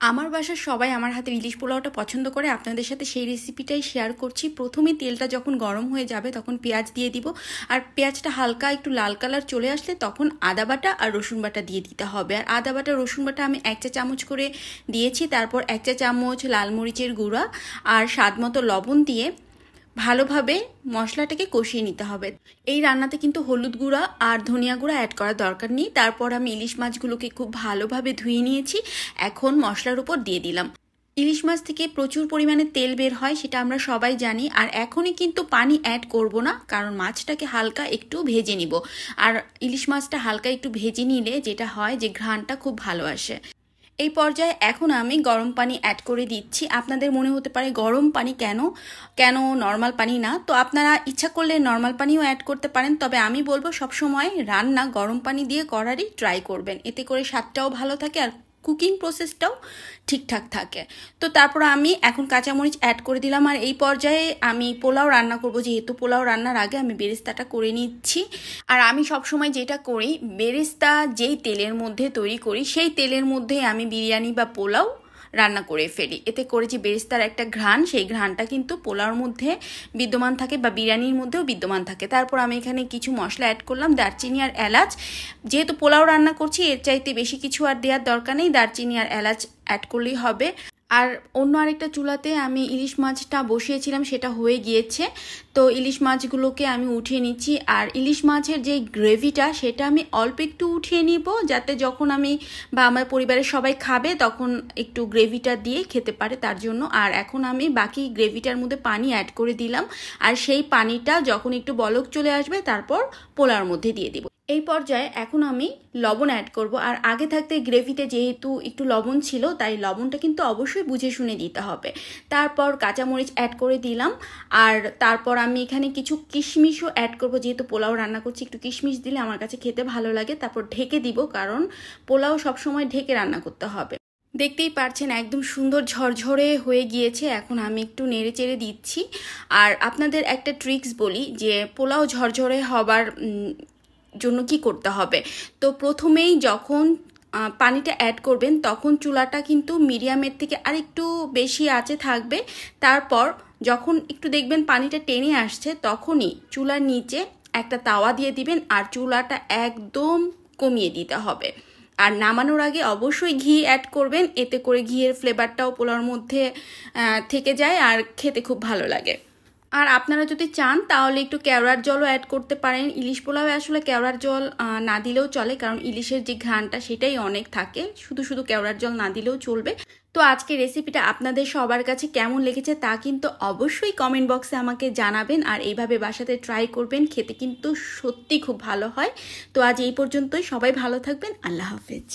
আমার বাসার সবাই আমার হাতের ইলিশ পোলাওটা পছন্দ করে। আপনাদের সাথে সেই রেসিপিটাই শেয়ার করছি। প্রথমে তেলটা যখন গরম হয়ে যাবে তখন পেঁয়াজ দিয়ে দিব, আর পেঁয়াজটা হালকা একটু লাল কালার চলে আসলে তখন আদা বাটা আর রসুন বাটা দিয়ে দিতে হবে। আর আদা বাটা রসুন বাটা আমি 1 চা চামচ করে দিয়েছি। তারপর 1 চা চামচ লাল মরিচের গুঁড়া আর স্বাদ মতো লবণ দিয়ে ভালোভাবে মশলাটাকে কষিয়ে নিতে হবে। এই রান্নাতে কিন্তু হলুদ গুঁড়া আর ধনিয়া গুঁড়া অ্যাড করার দরকার নেই। তারপর আমি ইলিশ মাছগুলোকে খুব ভালোভাবে ধুয়ে নিয়েছি, এখন মশলার উপর দিয়ে দিলাম। ইলিশ মাছ থেকে প্রচুর পরিমাণে তেল বের হয়, সেটা আমরা সবাই জানি। আর এখনই কিন্তু পানি অ্যাড করব না, কারণ মাছটাকে হালকা একটু ভেজে নিব। আর ইলিশ মাছটা হালকা একটু ভেজে নিলে যেটা হয় যে ঘ্রাণটা খুব ভালো আসে। এই পর্যায়ে এখন আমি গরম পানি অ্যাড করে দিচ্ছি। আপনাদের মনে হতে পারে গরম পানি কেন কেন নর্মাল পানি না? তো আপনারা ইচ্ছা করলে নর্মাল পানিও অ্যাড করতে পারেন, তবে আমি বলবো সবসময় রান্না গরম পানি দিয়ে করারই ট্রাই করবেন, এতে করে স্বাদটাও ভালো থাকে আর কুকিং প্রসেসটাও ঠিকঠাক থাকে। তো তারপর আমি এখন কাঁচামরিচ অ্যাড করে দিলাম। আর এই পর্যায়ে আমি পোলাও রান্না করব, যেহেতু পোলাও রান্নার আগে আমি বেরেস্তাটা করে নিচ্ছি। আর আমি সবসময় যেটা করি, বেরেস্তা যেই তেলের মধ্যে তৈরি করি সেই তেলের মধ্যে আমি বিরিয়ানি বা পোলাও রান্না করে ফেলি। এতে করে যে বেরেস্তার একটা ঘ্রাণ, সেই ঘ্রাণটা কিন্তু পোলাওর মধ্যে বিদ্যমান থাকে বা বিরিয়ানির মধ্যেও বিদ্যমান থাকে। তারপর আমি এখানে কিছু মশলা অ্যাড করলাম, দারচিনি আর এলাচ। যেহেতু পোলাও রান্না করছি এর চাইতে বেশি কিছু আর দেওয়ার দরকার নেই, দারচিনি আর এলাচ অ্যাড করলেই হবে। আর অন্য আরেকটা চুলাতে আমি ইলিশ মাছটা বসিয়েছিলাম, সেটা হয়ে গিয়েছে। তো ইলিশ মাছগুলোকে আমি উঠিয়ে নিচ্ছি। আর ইলিশ মাছের যে গ্রেভিটা সেটা আমি অল্প একটু উঠিয়ে নিব, যাতে যখন আমি বা আমার পরিবারের সবাই খাবে তখন একটু গ্রেভিটা দিয়ে খেতে পারে, তার জন্য। আর এখন আমি বাকি গ্রেভিটার মধ্যে পানি অ্যাড করে দিলাম, আর সেই পানিটা যখন একটু বলক চলে আসবে তারপর পোলাওর মধ্যে দিয়ে দিব। এই পর্যায়ে এখন আমি লবণ অ্যাড করব। আর আগে থাকতে গ্রেভিতে যেহেতু একটু লবণ ছিল, তাই লবণটা কিন্তু অবশ্যই বুঝে শুনে দিতে হবে। তারপর কাঁচামরিচ অ্যাড করে দিলাম। আর তারপর আমি এখানে কিছু কিশমিশও অ্যাড করব, যেহেতু পোলাও রান্না করছি একটু কিশমিশ দিলে আমার কাছে খেতে ভালো লাগে। তারপর ঢেকে দিব, কারণ পোলাও সবসময় ঢেকে রান্না করতে হবে। দেখতেই পারছেন একদম সুন্দর ঝরঝরে হয়ে গিয়েছে। এখন আমি একটু নেড়ে চেড়ে দিচ্ছি। আর আপনাদের একটা ট্রিক্স বলি, যে পোলাও ঝরঝরে হবার জন্য কি করতে হবে। তো প্রথমেই যখন পানিটা অ্যাড করবেন তখন চুলাটা কিন্তু মিডিয়ামের থেকে আরেকটু বেশি আঁচে থাকবে। তারপর যখন একটু দেখবেন পানিটা টেনে আসছে, তখনই চুলার নিচে একটা তাওয়া দিয়ে দিবেন আর চুলাটা একদম কমিয়ে দিতে হবে। আর নামানোর আগে অবশ্যই ঘি অ্যাড করবেন, এতে করে ঘিয়ের ফ্লেভারটাও পোলাওর মধ্যে থেকে যায় আর খেতে খুব ভালো লাগে। আর আপনারা যদি চান তাহলে একটু কেওড়ার জলও অ্যাড করতে পারেন। ইলিশ পোলাওয়ে আসলে কেওড়ার জল না দিলেও চলে, কারণ ইলিশের যে ঘ্রাণটা সেটাই অনেক থাকে, শুধু শুধু কেওড়ার জল না দিলেও চলবে। তো আজকে রেসিপিটা আপনাদের সবার কাছে কেমন লেগেছে তা কিন্তু অবশ্যই কমেন্ট বক্সে আমাকে জানাবেন। আর এইভাবে বাসাতে ট্রাই করবেন, খেতে কিন্তু সত্যি খুব ভালো হয়। তো আজ এই পর্যন্তই, সবাই ভালো থাকবেন। আল্লাহ হাফেজ।